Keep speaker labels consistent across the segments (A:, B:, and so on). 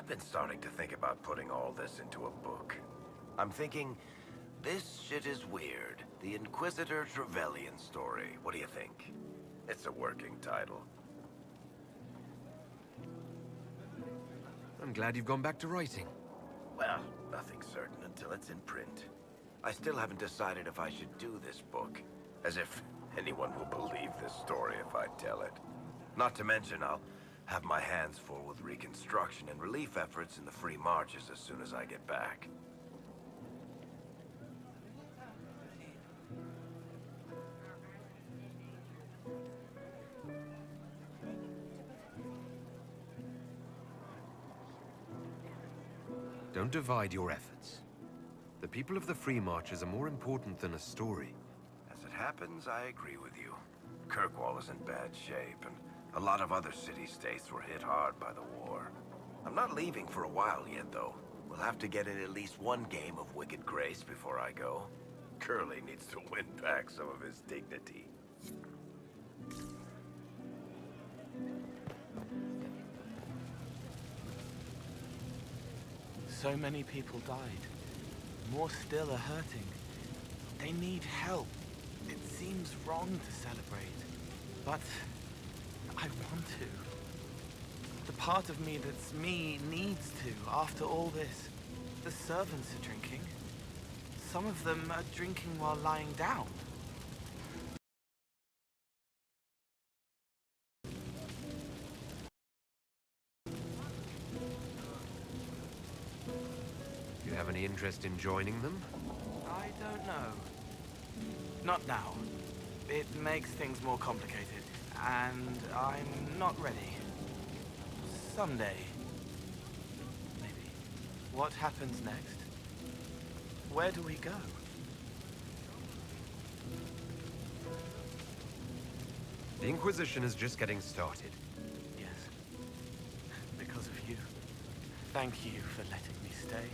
A: I've been starting to think about putting all this into a book. I'm thinking, This Shit Is Weird, the Inquisitor Trevelyan story. What do you think? It's a working title.
B: I'm glad you've gone back to writing.
A: Well, nothing's certain until it's in print. I still haven't decided if I should do this book. As if anyone will believe this story if I tell it. Not to mention, I'll have my hands full with reconstruction and relief efforts in the free marches as soon as I get back.
B: Don't divide your efforts. The people of the Free Marches are more important than a story.
A: As it happens, I agree with you. Kirkwall is in bad shape, and a lot of other city-states were hit hard by the war. I'm not leaving for a while yet, though. We'll have to get in at least one game of Wicked Grace before I go. Curly needs to win back some of his dignity.
C: So many people died. More still are hurting. They need help. It seems wrong to celebrate, but I want to. The part of me that's me needs to, after all this. The servants are drinking. Some of them are drinking while lying down.
B: Do you have any interest in joining them?
C: I don't know. Not now. It makes things more complicated, and I'm not ready. Someday. Maybe. What happens next? Where do we go?
B: The Inquisition is just getting started.
C: Yes. Because of you. Thank you for letting me stay.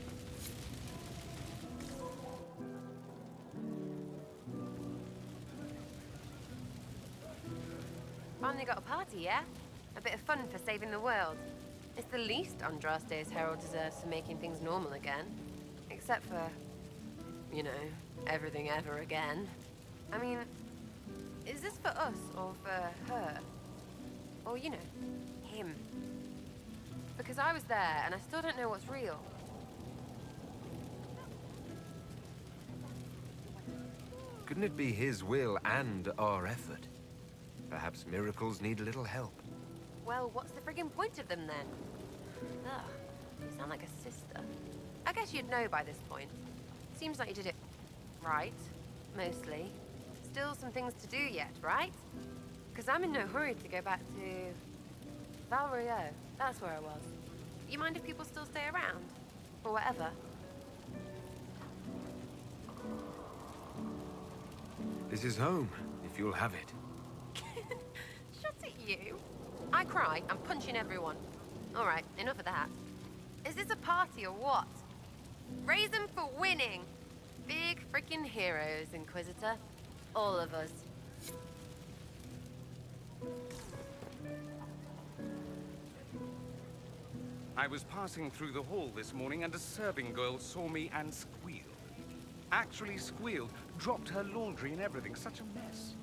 D: Finally got a party, yeah? A bit of fun for saving the world. It's the least Andraste's Herald deserves for making things normal again. Except for, you know, everything ever again. I mean, is this for us or for her? Or, you know, him? Because I was there and I still don't know what's real.
B: Couldn't it be his will and our effort? Perhaps miracles need a little help.
D: Well, what's the friggin' point of them then? Ugh, you sound like a sister. I guess you'd know by this point. Seems like you did it right, mostly. Still some things to do yet, right? Because I'm in no hurry to go back to Val Rio. That's where I was. You mind if people still stay around? Or whatever?
B: This is home, if you'll have it.
D: Shut it, you. I cry, I'm punching everyone. All right, enough of that. Is this a party or what? Raise them for winning. Big freaking heroes, Inquisitor. All of us.
E: I was passing through the hall this morning and a serving girl saw me and squealed. Actually squealed, dropped her laundry and everything. Such a mess.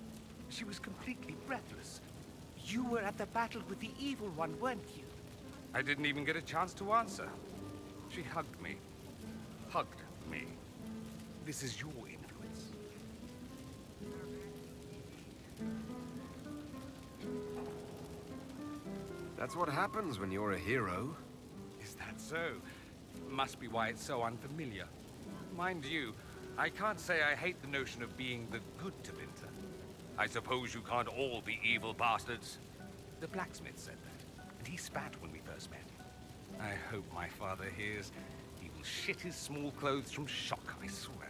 E: She was completely breathless. You were at the battle with the evil one, weren't you? I didn't even get a chance to answer. She hugged me. Hugged me. This is your influence.
B: That's what happens when you're a hero.
E: Is that so? Must be why it's so unfamiliar. Mind you, I can't say I hate the notion of being the good Tevinter. I suppose you can't all be evil bastards. The blacksmith said that, and he spat when we first met. I hope my father hears. He will shit his small clothes from shock, I swear.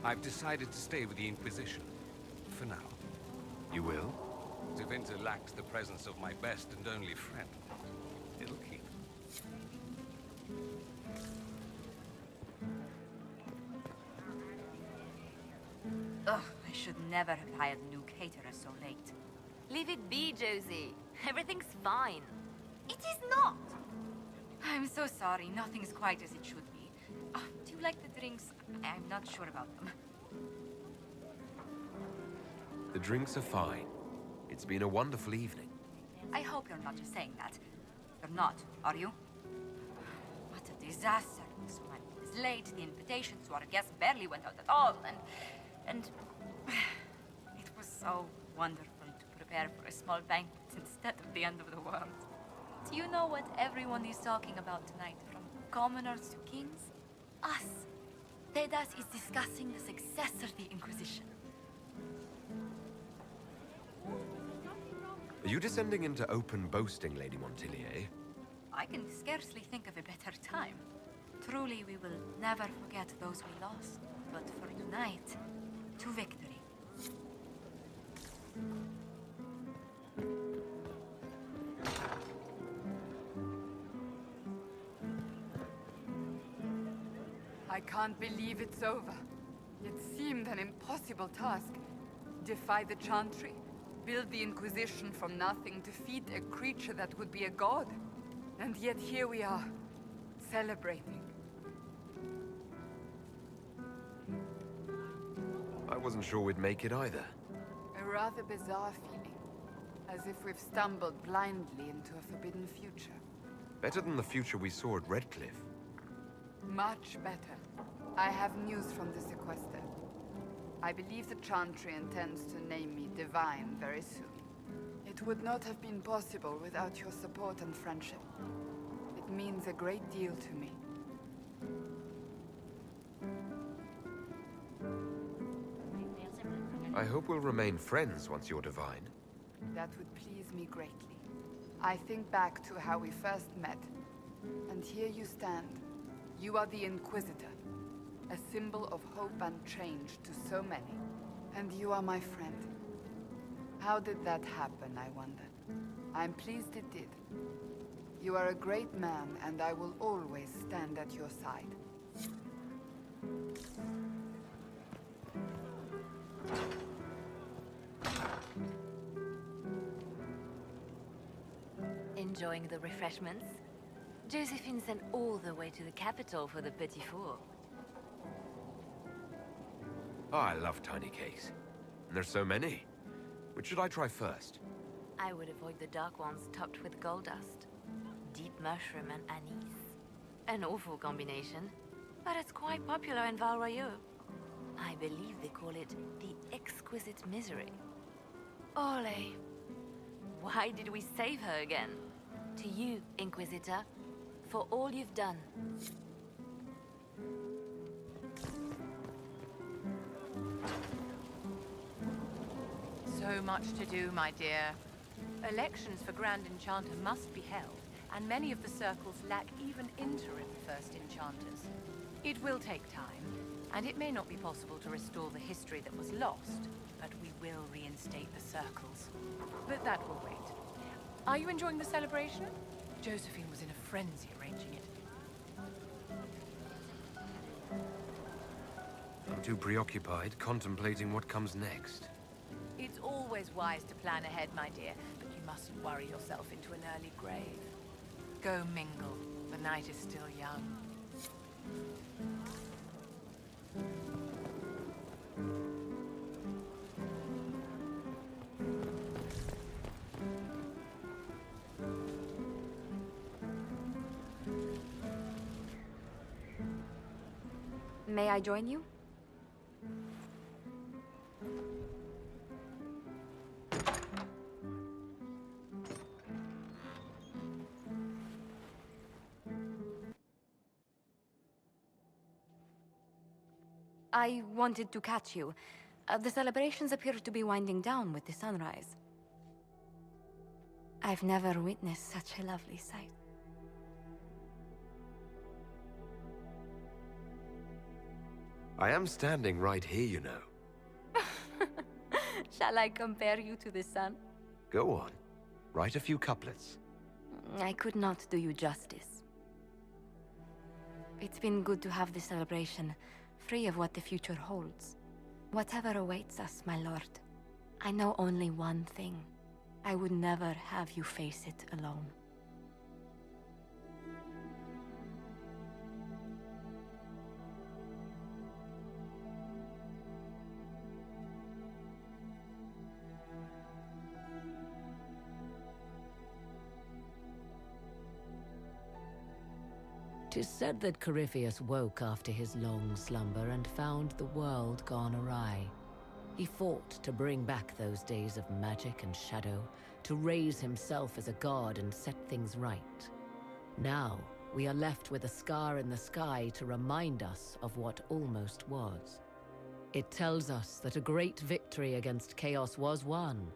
E: I've decided to stay with the Inquisition. For now.
B: You will?
E: Tevinter lacks the presence of my best and only friend. It'll keep.
F: Ugh, I should never have hired a new caterer so late.
D: Leave it be, Josie. Everything's fine.
F: It is not! I'm so sorry, nothing's quite as it should be. Do you like the drinks? I'm not sure about them.
B: The drinks are fine. It's been a wonderful evening.
F: I hope you're not just saying that. You're not, are you? What a disaster. So many was late, the invitations to our guests barely went out at all, and it was so wonderful to prepare for a small banquet instead of the end of the world. Do you know what everyone is talking about tonight, from commoners to kings? Us. Tedas is discussing the successor of the Inquisition.
B: Are you descending into open boasting, Lady Montilier?
F: I can scarcely think of a better time. Truly, we will never forget those we lost. But for tonight, to victory.
G: I can't believe it's over. It seemed an impossible task. Defy the Chantry, build the Inquisition from nothing, defeat a creature that would be a god. And yet here we are, celebrating.
B: I wasn't sure we'd make it either.
G: A rather bizarre feeling, as if we've stumbled blindly into a forbidden future.
B: Better than the future we saw at Redcliffe.
G: Much better. I have news from the sequester. I believe the Chantry intends to name me Divine very soon. It would not have been possible without your support and friendship. It means a great deal to me.
B: I hope we'll remain friends once you're divine.
G: That would please me greatly. I think back to how we first met, and here you stand. You are the Inquisitor, a symbol of hope and change to so many. And you are my friend. How did that happen, I wonder? I'm pleased it did. You are a great man, and I will always stand at your side.
D: Enjoying the refreshments? Josephine sent all the way to the capital for the petit four.
B: Oh, I love tiny cakes. And there's so many. Which should I try first?
D: I would avoid the dark ones topped with gold dust. Deep mushroom and anise. An awful combination, but it's quite popular in Val Royeaux. I believe they call it the exquisite misery. Ole, why did we save her again? To you, Inquisitor, for all you've done.
H: So much to do, my dear. Elections for Grand Enchanter must be held, and many of the circles lack even interim First Enchanters. It will take time, and it may not be possible to restore the history that was lost, but we will reinstate the circles. But that will wait. Are you enjoying the celebration? Josephine was in a frenzy arranging it.
B: I'm too preoccupied contemplating what comes next.
H: It's always wise to plan ahead, my dear, but you mustn't worry yourself into an early grave. Go mingle. The night is still young.
F: May I join you? I wanted to catch you. The celebrations appear to be winding down with the sunrise. I've never witnessed such a lovely sight.
B: I am standing right here, you know.
F: Shall I compare you to the sun?
B: Go on. Write a few couplets.
F: I could not do you justice. It's been good to have this celebration, free of what the future holds. Whatever awaits us, my lord, I know only one thing. I would never have you face it alone.
I: Tis said that Corypheus woke after his long slumber and found the world gone awry. He fought to bring back those days of magic and shadow, to raise himself as a god and set things right. Now, we are left with a scar in the sky to remind us of what almost was. It tells us that a great victory against chaos was won,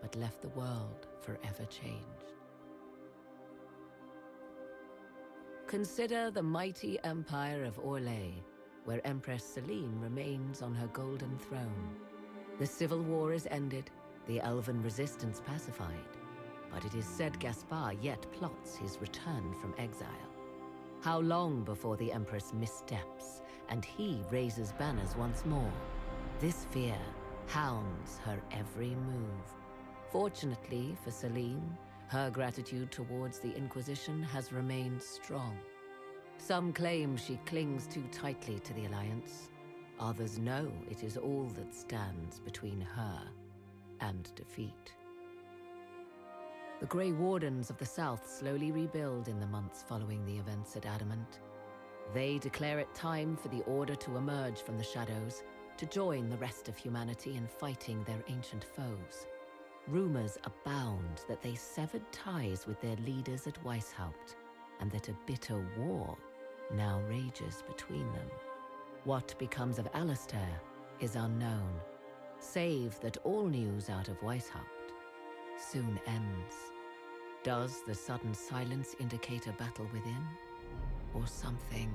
I: but left the world forever changed. Consider the mighty empire of Orlais, where Empress Celine remains on her golden throne. The civil war is ended, the elven resistance pacified, but it is said Gaspar yet plots his return from exile. How long before the Empress missteps, and he raises banners once more? This fear hounds her every move. Fortunately for Celine, her gratitude towards the Inquisition has remained strong. Some claim she clings too tightly to the Alliance. Others know it is all that stands between her and defeat. The Grey Wardens of the South slowly rebuild in the months following the events at Adamant. They declare it time for the Order to emerge from the shadows, to join the rest of humanity in fighting their ancient foes. Rumors abound that they severed ties with their leaders at Weishaupt, and that a bitter war now rages between them. What becomes of Alistair is unknown, save that all news out of Weishaupt soon ends. Does the sudden silence indicate a battle within, or something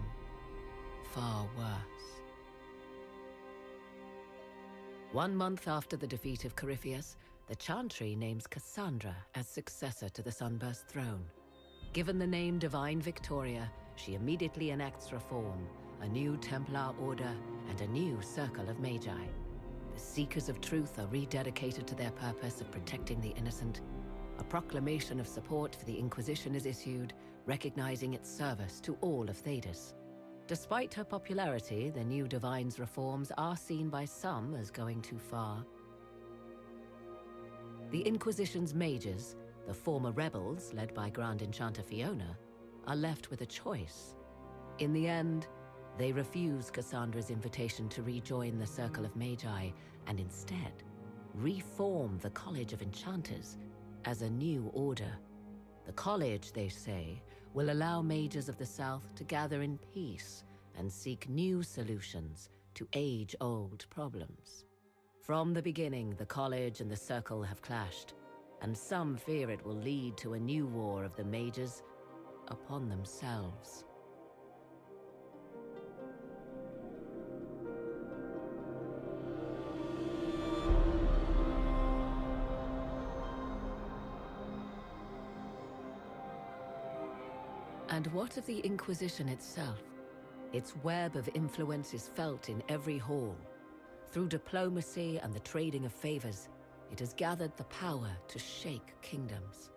I: far worse? 1 month after the defeat of Corypheus, the Chantry names Cassandra as successor to the Sunburst throne. Given the name Divine Victoria, she immediately enacts reform, a new Templar order, and a new circle of Magi. The Seekers of Truth are rededicated to their purpose of protecting the innocent. A proclamation of support for the Inquisition is issued, recognizing its service to all of Thedas. Despite her popularity, the new Divine's reforms are seen by some as going too far. The Inquisition's mages, the former rebels led by Grand Enchanter Fiona, are left with a choice. In the end, they refuse Cassandra's invitation to rejoin the Circle of Magi and instead reform the College of Enchanters as a new order. The college, they say, will allow mages of the South to gather in peace and seek new solutions to age-old problems. From the beginning, the college and the circle have clashed, and some fear it will lead to a new war of the mages upon themselves. And what of the Inquisition itself? Its web of influence is felt in every hall. Through diplomacy and the trading of favors, it has gathered the power to shake kingdoms.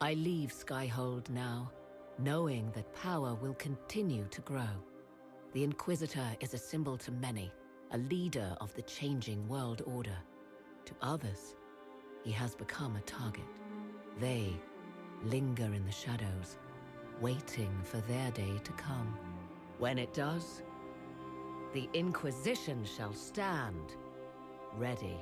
I: I leave Skyhold now, knowing that power will continue to grow. The Inquisitor is a symbol to many, a leader of the changing world order. To others, he has become a target. They linger in the shadows, waiting for their day to come. When it does, the Inquisition shall stand ready.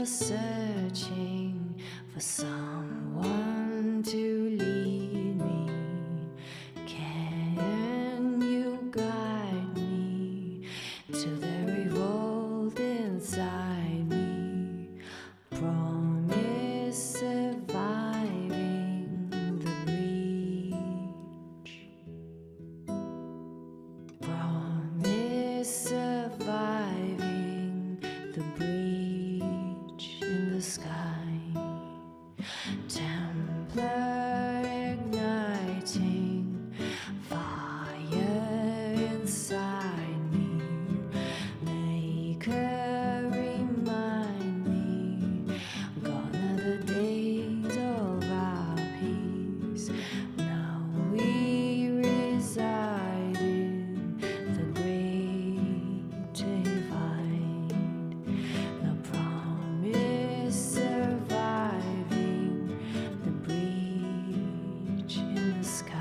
J: searching for someone to lead me. Can you guide me to the revolt inside me? Promise surviving the breach. Promise surviving the breach in the sky. Templar igniting fire inside me. Make her remind me, gone are the days of our peace. Now we reside in the great divide. The promise surviving the breach in the sky.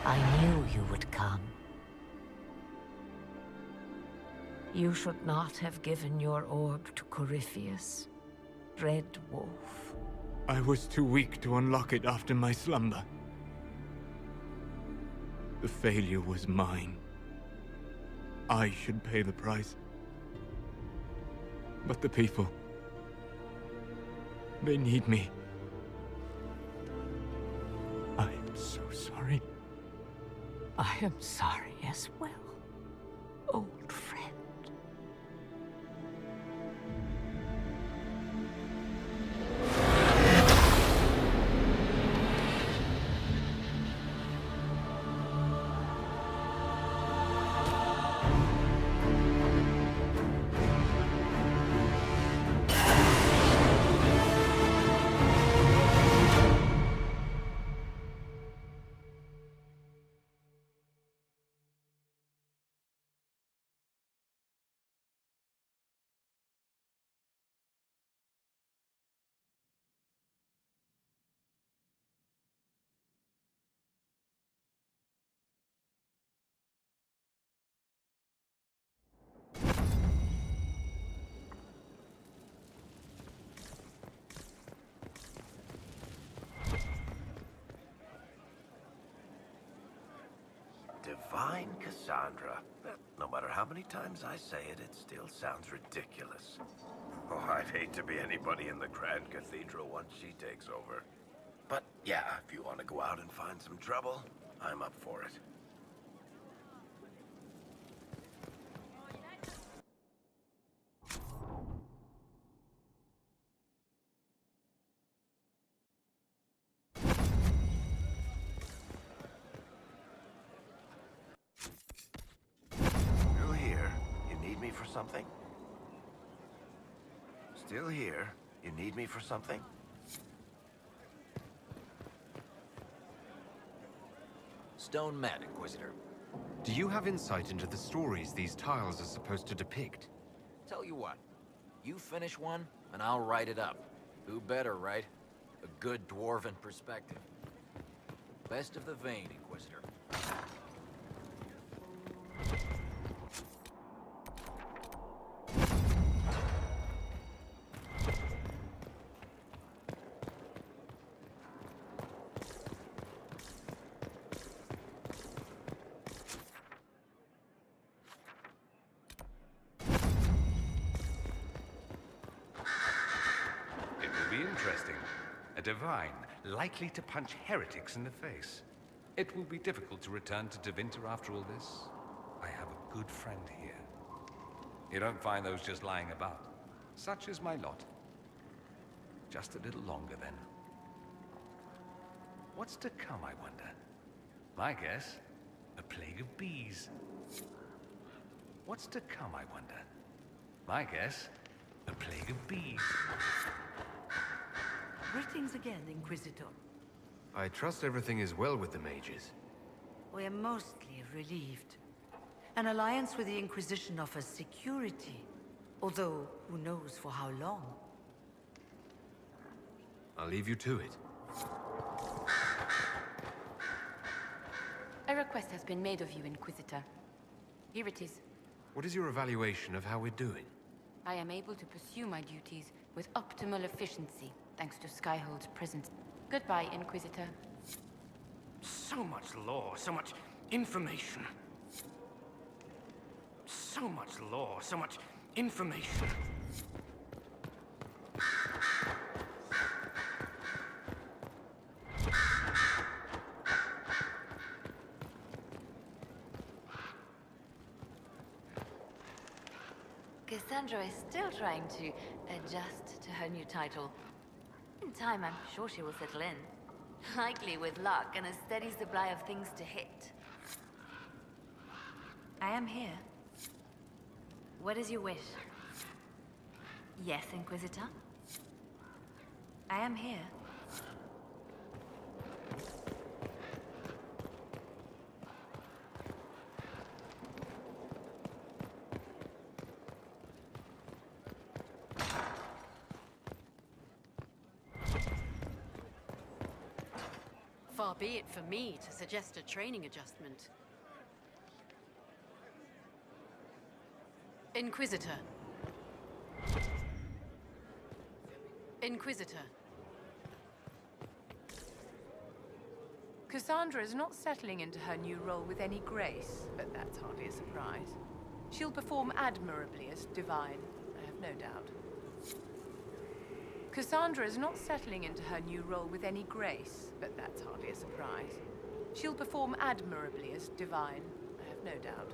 I: I knew you would come.
J: You should not have given your orb to Corypheus, Red Wolf.
K: I was too weak to unlock it after my slumber. The failure was mine. I should pay the price. But the people... they need me. I am so sorry.
J: I am sorry as well, old friend.
A: Divine Cassandra. No matter how many times I say it, it still sounds ridiculous. Oh, I'd hate to be anybody in the Grand Cathedral once she takes over. But yeah, if you want to go out and find some trouble, I'm up for it. Still here. You need me for something? Still here. You need me for something?
B: Stone Mat, Inquisitor. Do you have insight into the stories these tiles are supposed to depict?
L: Tell you what, you finish one, and I'll write it up. Who better, right? A good dwarven perspective. Best of the vein, Inquisitor.
E: It will be interesting. A divine, likely to punch heretics in the face. It will be difficult to return to Tevinter after all this. I have a good friend here. You don't find those just lying about. Such is my lot. Just a little longer, then. What's to come, I wonder? My guess, a plague of bees. What's to come, I wonder? My guess, a plague of bees.
M: Greetings again, Inquisitor.
B: I trust everything is well with the mages.
M: We are mostly relieved. An alliance with the Inquisition offers security, although who knows for how long.
B: I'll leave you to it.
D: A request has been made of you, Inquisitor. Here it is.
B: What is your evaluation of how we're doing?
D: I am able to pursue my duties with optimal efficiency, thanks to Skyhold's presence. Goodbye, Inquisitor.
N: So much lore, so much information. So much lore, so much information.
F: Cassandra is still trying to adjust to her new title. In time, I'm sure she will settle in. Likely with luck and a steady supply of things to hit. I am here. What is your wish? Yes, Inquisitor? I am here.
O: Far be it for me to suggest a training adjustment. Inquisitor. Inquisitor.
H: Cassandra is not settling into her new role with any grace, but that's hardly a surprise. She'll perform admirably as divine, I have no doubt. Cassandra is not settling into her new role with any grace, but that's hardly a surprise. She'll perform admirably as divine, I have no doubt.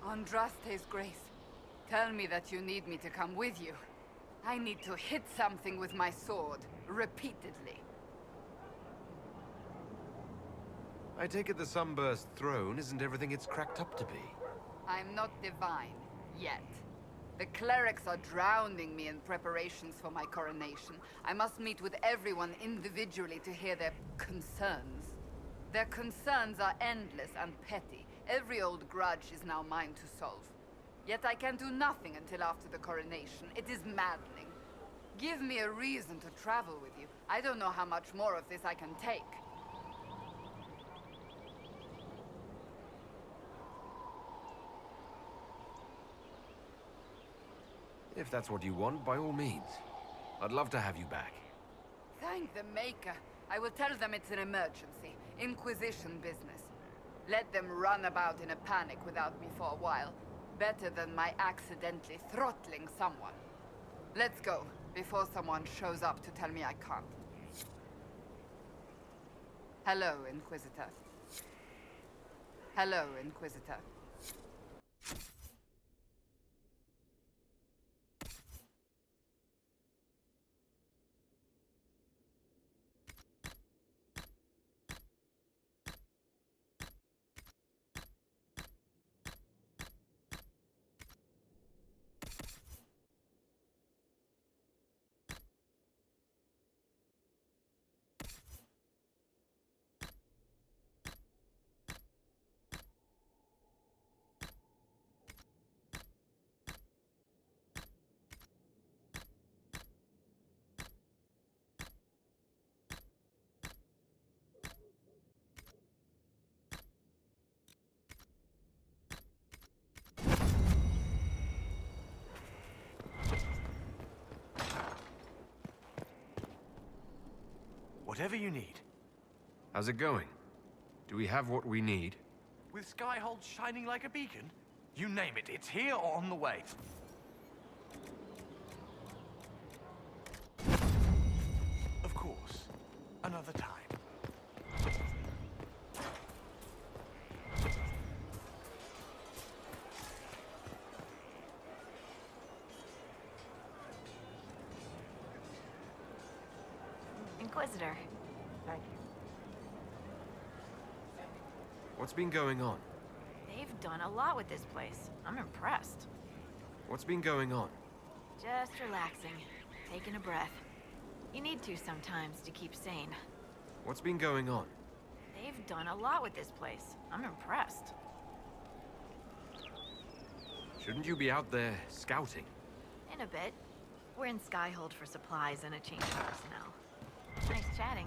G: Andraste's grace, tell me that you need me to come with you. I need to hit something with my sword, repeatedly.
B: I take it the Sunburst throne isn't everything it's cracked up to be.
G: I'm not divine, yet. The clerics are drowning me in preparations for my coronation. I must meet with everyone individually to hear their concerns. Their concerns are endless and petty. Every old grudge is now mine to solve. Yet I can do nothing until after the coronation. It is maddening. Give me a reason to travel with you. I don't know how much more of this I can take.
B: If that's what you want, by all means. I'd love to have you back.
G: Thank the Maker. I will tell them it's an emergency. Inquisition business. Let them run about in a panic without me for a while. Better than my accidentally throttling someone. Let's go, before someone shows up to tell me I can't. Hello, Inquisitor. Hello, Inquisitor.
N: Whatever you need.
B: How's it going? Do we have what we need?
N: With Skyhold shining like a beacon? You name it, it's here or on the way. Of course. Another time.
P: Inquisitor.
C: Thank you.
B: What's been going on?
P: They've done a lot with this place. I'm impressed.
B: What's been going on?
P: Just relaxing, taking a breath. You need to sometimes to keep sane.
B: What's been going on?
P: They've done a lot with this place. I'm impressed.
B: Shouldn't you be out there scouting?
P: In a bit. We're in Skyhold for supplies and a change of personnel. Nice chatting.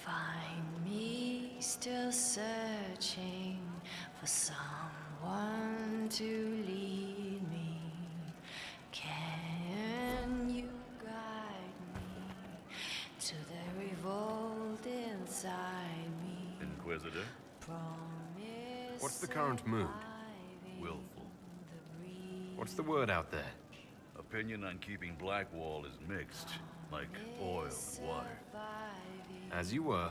Q: Find me still searching for someone to lead me. Can you guide me to the revolt inside me?
R: Inquisitor?
Q: Promise
B: What's the current mood?
R: Willful.
B: What's the word out there?
R: Opinion on keeping Blackwall is mixed, like oil and water.
B: As you were.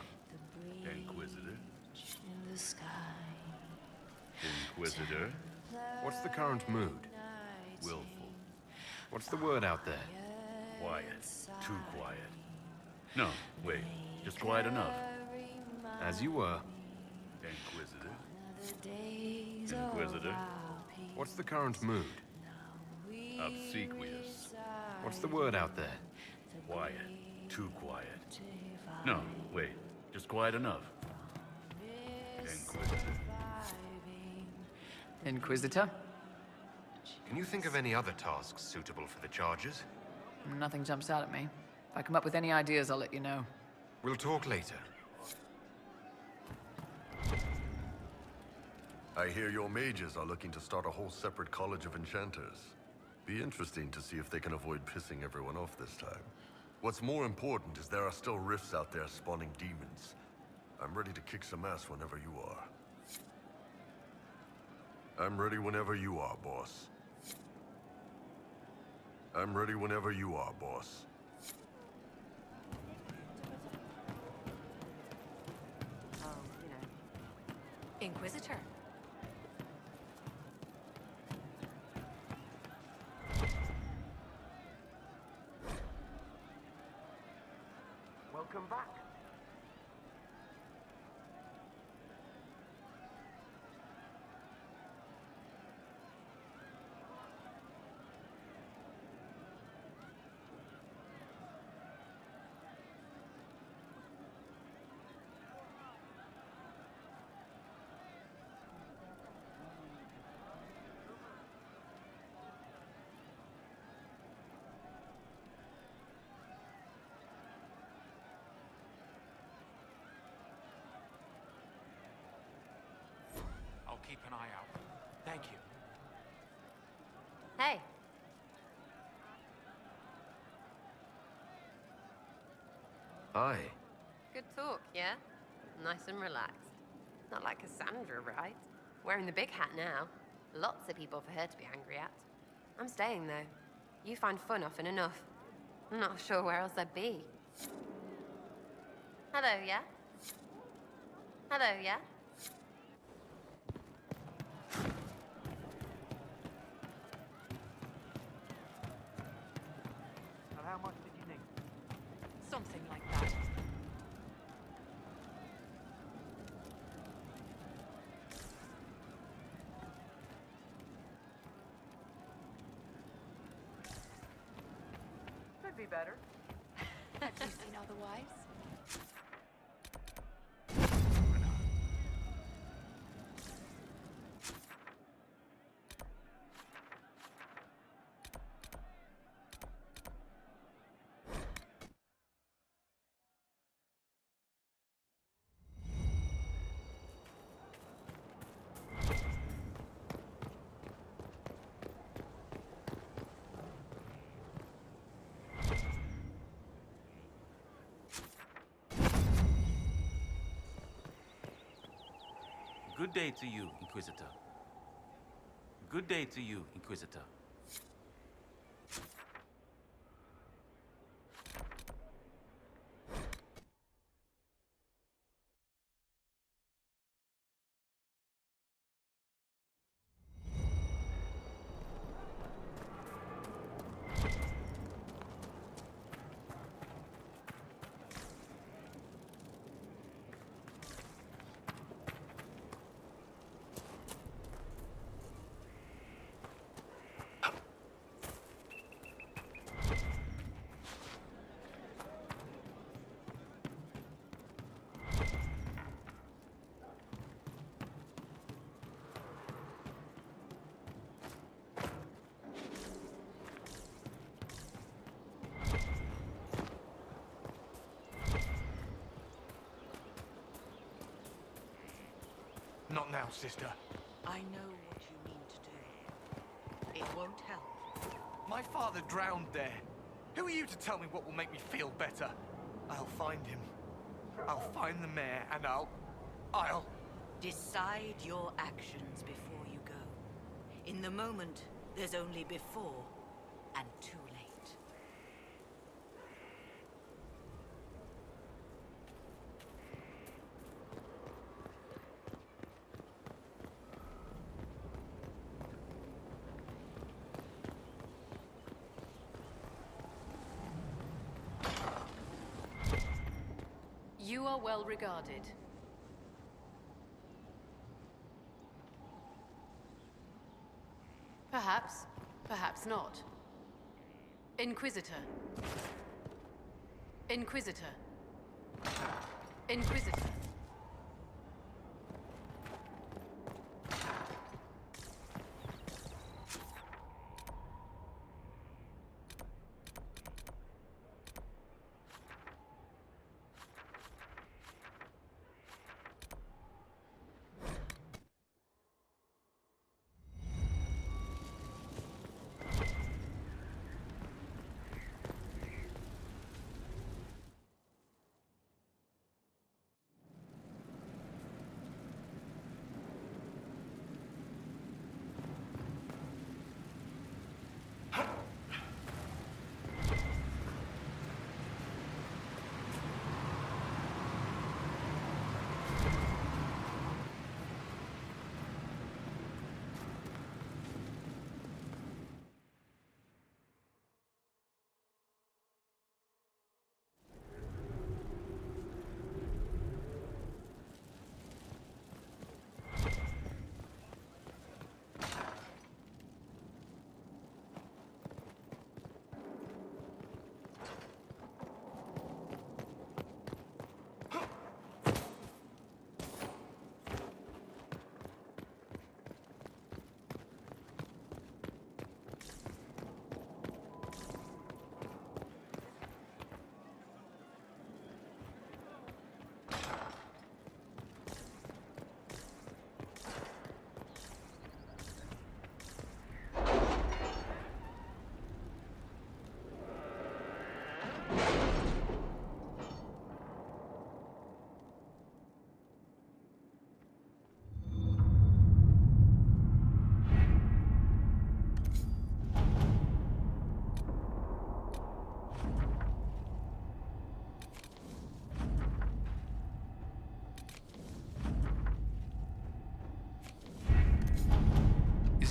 R: Inquisitor?
Q: In the sky.
R: Inquisitor?
B: What's the current mood?
R: Willful.
B: What's the word out there?
R: Quiet. Too quiet. No, wait. Just quiet enough.
B: As you were.
R: Inquisitor? Inquisitor?
B: What's the current mood?
R: Obsequious.
B: What's the word out there?
R: Quiet. Too quiet. No, wait. Just quiet enough. Inquisitor?
S: Inquisitor?
B: Can you think of any other tasks suitable for the charges?
S: Nothing jumps out at me. If I come up with any ideas, I'll let you know.
B: We'll talk later.
T: I hear your mages are looking to start a whole separate college of enchanters. Be interesting to see if they can avoid pissing everyone off this time. What's more important is there are still rifts out there spawning demons. I'm ready to kick some ass whenever you are. I'm ready whenever you are, boss. I'm ready whenever you are, boss.
O: Inquisitor.
C: Welcome back.
N: I'll keep an eye out. Thank you.
D: Hey.
B: Hi.
D: Good talk, yeah? Nice and relaxed. Not like Cassandra, right? Wearing the big hat now. Lots of people for her to be angry at. I'm staying, though. You find fun often enough. I'm not sure where else I'd be. Hello, yeah? Hello, yeah?
C: And how much did you need?
H: Something like that.
C: Could be better.
H: Have you seen otherwise?
U: Good day to you, Inquisitor. Good day to you, Inquisitor.
N: now, sister?
M: I know what you mean to do. It won't help.
N: My father drowned there. Who are you to tell me what will make me feel better? I'll find him. I'll find the mayor, and I'll...
M: Decide your actions before you go. In the moment, there's only before and too late.
O: You are well regarded. Perhaps, perhaps not. Inquisitor. Inquisitor. Inquisitor.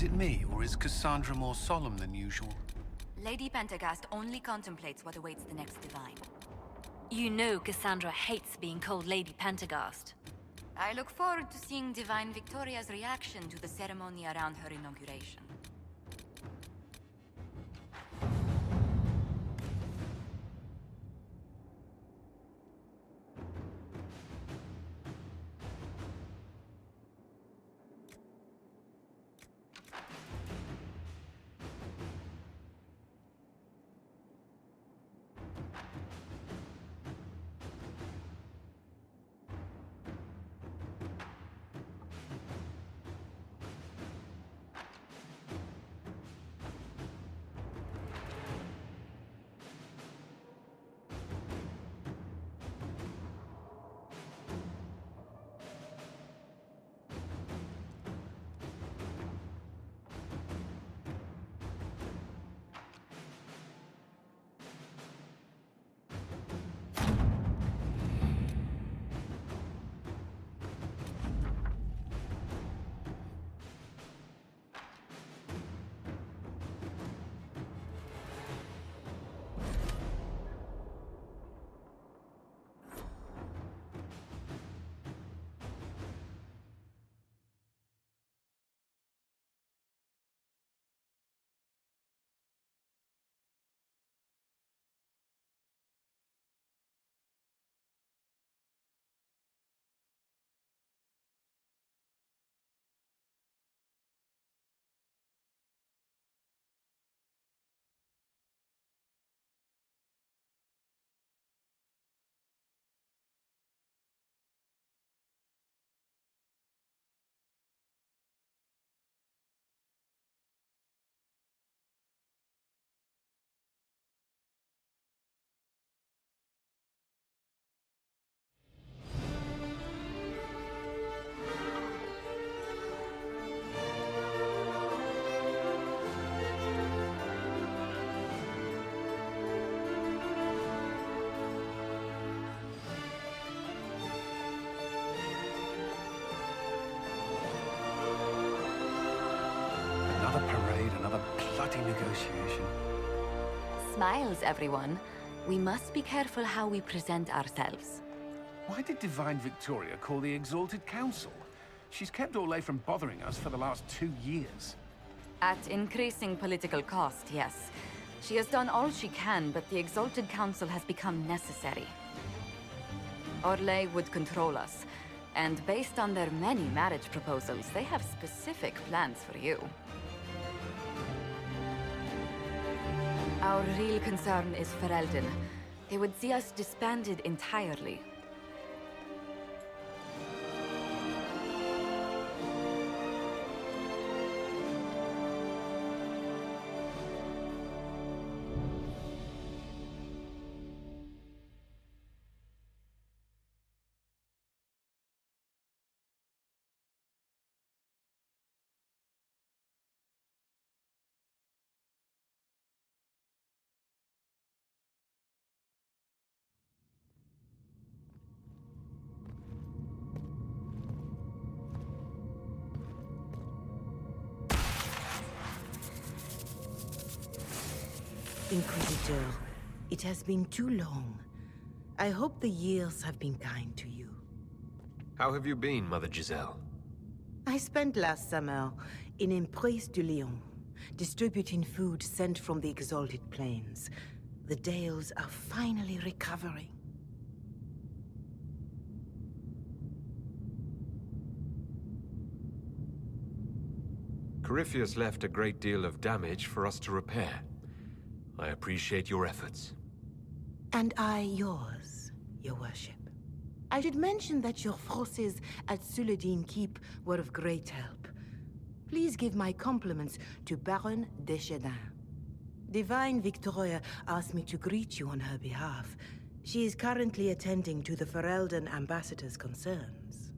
I: Is it me, or is Cassandra more solemn than usual?
F: Lady Pentagast only contemplates what awaits the next divine. You know Cassandra hates being called Lady Pentagast. I look forward to seeing Divine Victoria's reaction to the ceremony around her inauguration.
I: bloody negotiation.
K: Smiles, everyone. We must be careful how we present ourselves.
I: Why did Divine Victoria call the Exalted Council? She's kept Orlais from bothering us for the last 2 years.
K: At increasing political cost, yes. She has done all she can, but the Exalted Council has become necessary. Orlais would control us, and based on their many marriage proposals, they have specific plans for you. Our real concern is Ferelden. They would see us disbanded entirely.
M: Inquisitor, it has been too long. I hope the years have been kind to you.
B: How have you been, Mother Giselle?
M: I spent last summer in Emprise de Lyon, distributing food sent from the Exalted Plains. The Dales are finally recovering.
B: Corypheus left a great deal of damage for us to repair. I appreciate your efforts.
M: And I yours, Your Worship. I should mention that your forces at Suladin Keep were of great help. Please give my compliments to Baron Deschedin. Divine Victoria asked me to greet you on her behalf. She is currently attending to the Ferelden ambassador's concerns.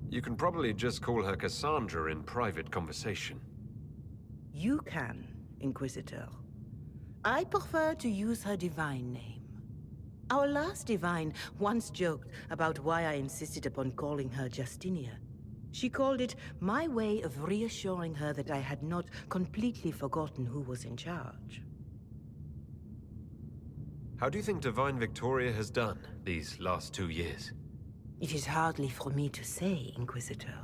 B: You can probably just call her Cassandra in private conversation.
M: You can, Inquisitor. I prefer to use her divine name. Our last divine once joked about why I insisted upon calling her Justinia. She called it my way of reassuring her that I had not completely forgotten who was in charge.
B: How do you think Divine Victoria has done these last 2 years?
M: It is hardly for me to say, Inquisitor.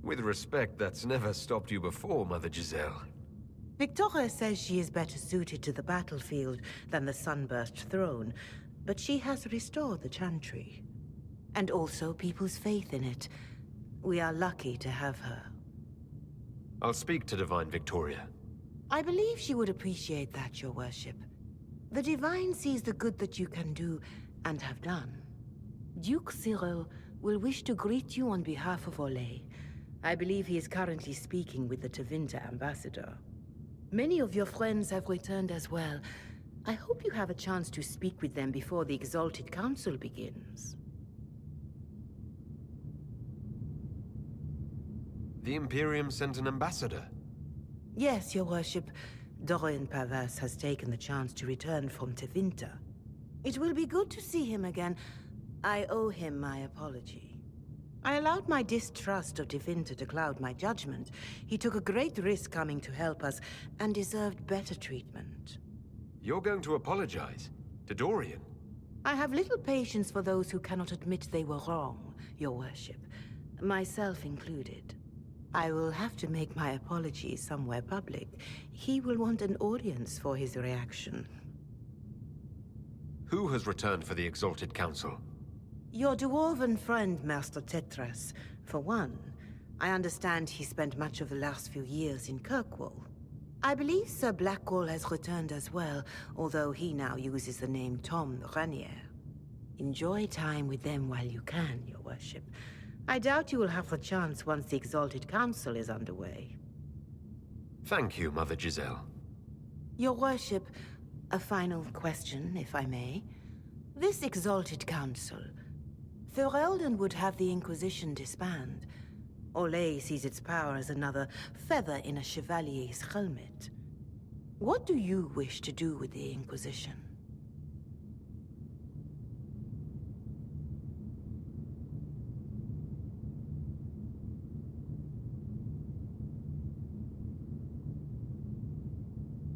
B: With respect, that's never stopped you before, Mother Giselle.
M: Victoria says she is better suited to the battlefield than the Sunburst throne, but she has restored the Chantry. And also people's faith in it. We are lucky to have her.
B: I'll speak to Divine Victoria.
M: I believe she would appreciate that, Your Worship. The Divine sees the good that you can do, and have done. Duke Cyril will wish to greet you on behalf of Orlais. I believe he is currently speaking with the Tevinter ambassador. Many of your friends have returned as well. I hope you have a chance to speak with them before the Exalted Council begins.
B: The Imperium sent an ambassador?
M: Yes, Your Worship. Dorian Pavas has taken the chance to return from Tevinter. It will be good to see him again. I owe him my apology. I allowed my distrust of Tevinter to cloud my judgment. He took a great risk coming to help us, and deserved better treatment.
B: You're going to apologize? To Dorian?
M: I have little patience for those who cannot admit they were wrong, Your Worship. Myself included. I will have to make my apologies somewhere public. He will want an audience for his reaction.
B: Who has returned for the Exalted Council?
M: Your dwarven friend, Master Tetras. For one, I understand he spent much of the last few years in Kirkwall. I believe Sir Blackwall has returned as well, although he now uses the name Tom Ranier. Enjoy time with them while you can, Your Worship. I doubt you will have the chance once the Exalted Council is underway.
B: Thank you, Mother Giselle.
M: Your Worship, a final question, if I may. This Exalted Council, Ferelden would have the Inquisition disband. Orlais sees its power as another feather in a chevalier's helmet. What do you wish to do with the Inquisition?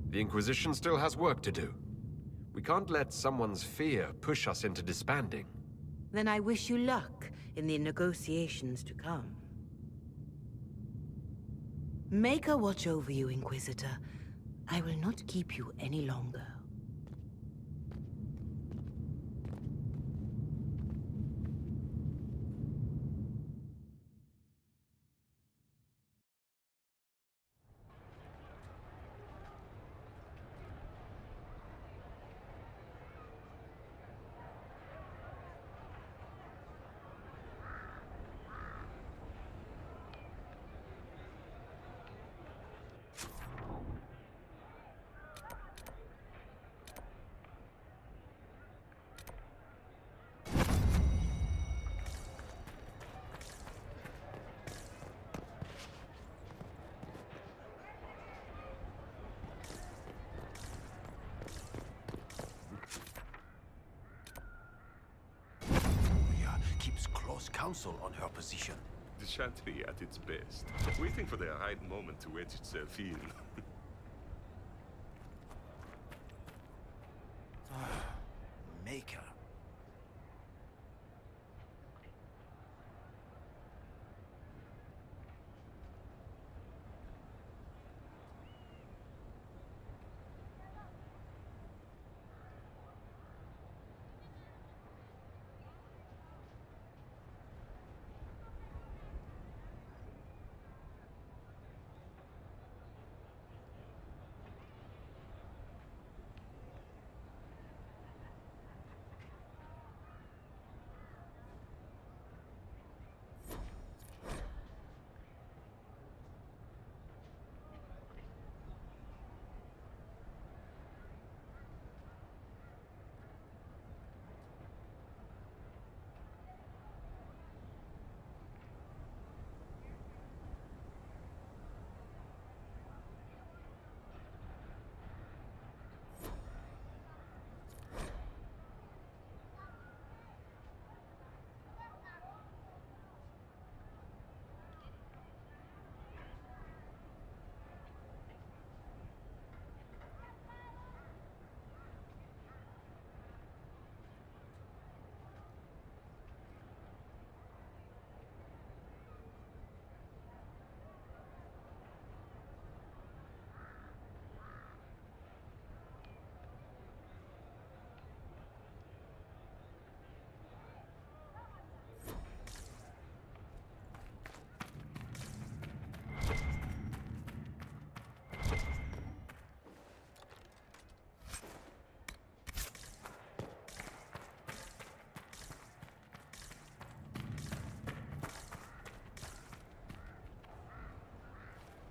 B: The Inquisition still has work to do. We can't let someone's fear push us into disbanding.
M: Then I wish you luck in the negotiations to come. Make a watch over you, Inquisitor. I will not keep you any longer.
A: Keeps close counsel on her position.
J: The Chantry at its best, waiting for the right moment to wedge itself in.
A: Maker.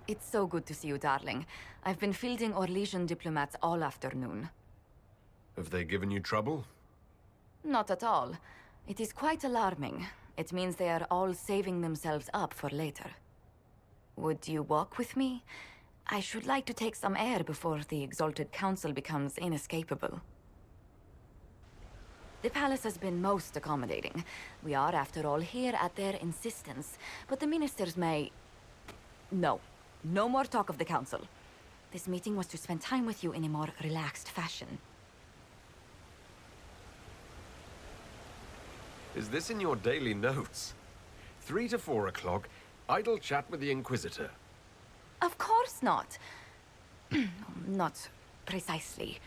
K: It's so good to see you, darling. I've been fielding Orlesian diplomats all afternoon.
B: Have they given you trouble?
K: Not at all. It is quite alarming. It means they are all saving themselves up for later. Would you walk with me? I should like to take some air before the Exalted Council becomes inescapable. The palace has been most accommodating. We are, after all, here at their insistence. But the ministers may... No. No more talk of the council. This meeting was to spend time with you in a more relaxed fashion.
B: Is this in your daily notes? 3 to 4 o'clock, idle chat with the Inquisitor.
K: Of course not. Not precisely.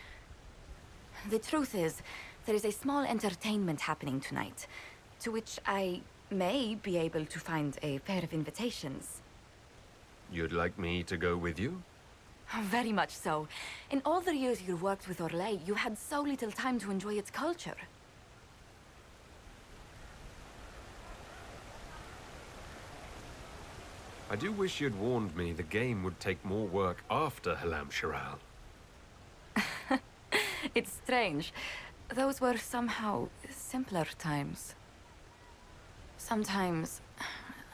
K: The truth is, there is a small entertainment happening tonight, to which I may be able to find a pair of invitations.
B: You'd like me to go with you?
K: Very much so. In all the years you worked with Orlais, you had so little time to enjoy its culture.
B: I do wish you'd warned me the game would take more work after Halam Shiral.
K: It's strange. Those were somehow simpler times. Sometimes,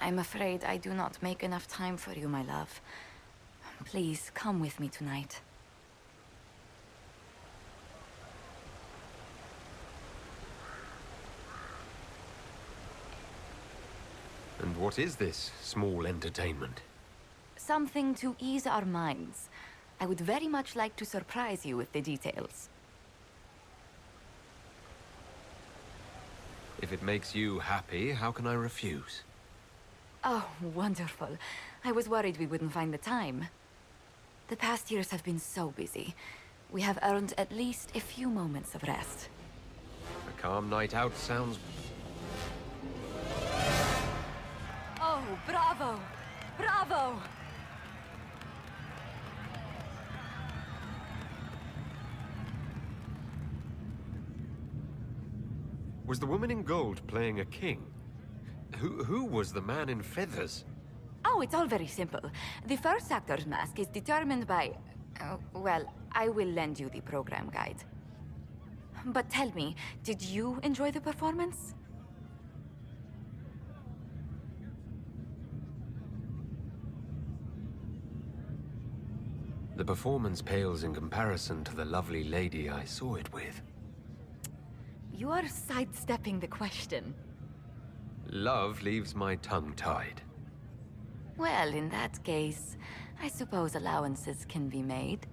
K: I'm afraid I do not make enough time for you, my love. Please, come with me tonight.
B: And what is this small entertainment?
K: Something to ease our minds. I would very much like to surprise you with the details.
B: If it makes you happy, how can I refuse?
K: Oh, wonderful. I was worried we wouldn't find the time. The past years have been so busy. We have earned at least a few moments of rest.
B: A calm night out sounds...
K: Oh, bravo! Bravo!
B: Was the woman in gold playing a king? Who was the man in feathers?
K: Oh, it's all very simple. The first actor's mask is determined by... well, I will lend you the program guide. But tell me, did you enjoy the performance?
B: The performance pales in comparison to the lovely lady I saw it with.
K: You are sidestepping the question.
B: Love leaves my tongue tied.
K: Well, in that case, I suppose allowances can be made.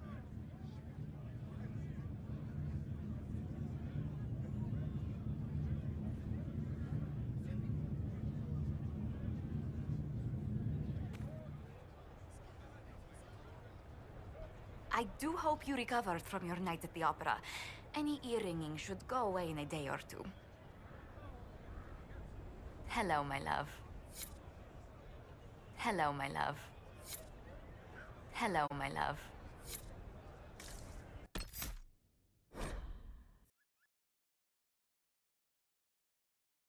K: I do hope you recovered from your night at the opera. Any earringing should go away in a day or two. Hello, my love. Hello, my love. Hello, my love.